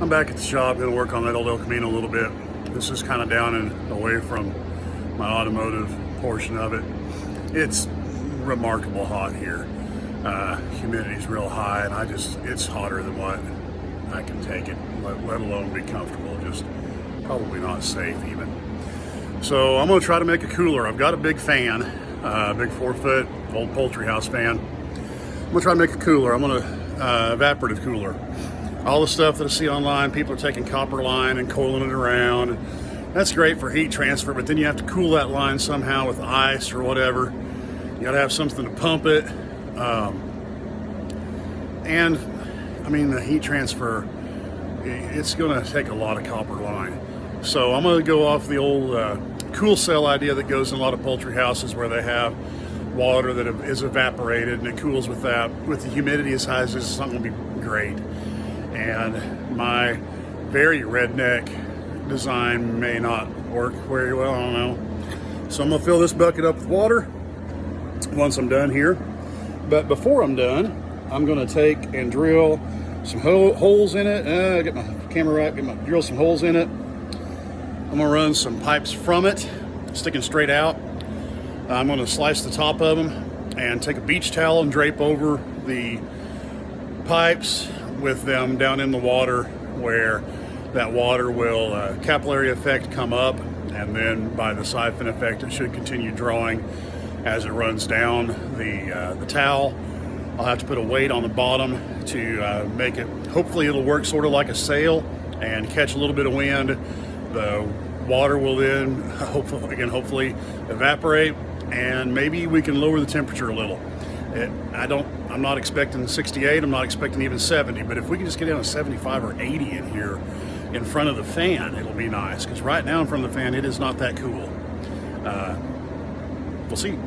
I'm back at the shop, gonna work on that old El Camino a little bit. This is kind of down and away from my automotive portion of it. It's remarkable hot here. Humidity's real high, and it's hotter than what I can take it, let alone be comfortable. Just probably not safe even. So I'm gonna try to make a cooler. I've got a big fan, big 4-foot old poultry house fan. I'm gonna try to make a cooler. I'm gonna evaporative cooler. All the stuff that I see online, people are taking copper line and coiling it around. That's great for heat transfer, but then you have to cool that line somehow with ice or whatever. You gotta have something to pump it. And I mean, the heat transfer, it's gonna take a lot of copper line. So I'm gonna go off the old cool cell idea that goes in a lot of poultry houses where they have water that is evaporated and it cools with that. With the humidity as high as this, it's not gonna be great. And my very redneck design may not work very well, I don't know. So I'm gonna fill this bucket up with water once I'm done here. But before I'm done, I'm gonna take and drill some holes in it. Get my camera right, drill some holes in it. I'm gonna run some pipes from it, sticking straight out. I'm gonna slice the top of them and take a beach towel and drape over the pipes with them down in the water, where that water will capillary effect come up, and then by the siphon effect it should continue drawing as it runs down the towel. I'll have to put a weight on the bottom to make it, hopefully it'll work sort of like a sail and catch a little bit of wind. The water will then hopefully evaporate, and maybe we can lower the temperature a little. I'm not expecting 68, I'm not expecting even 70, but if we can just get down to 75 or 80 in here in front of the fan, it'll be nice, because right now in front of the fan, it is not that cool. We'll see.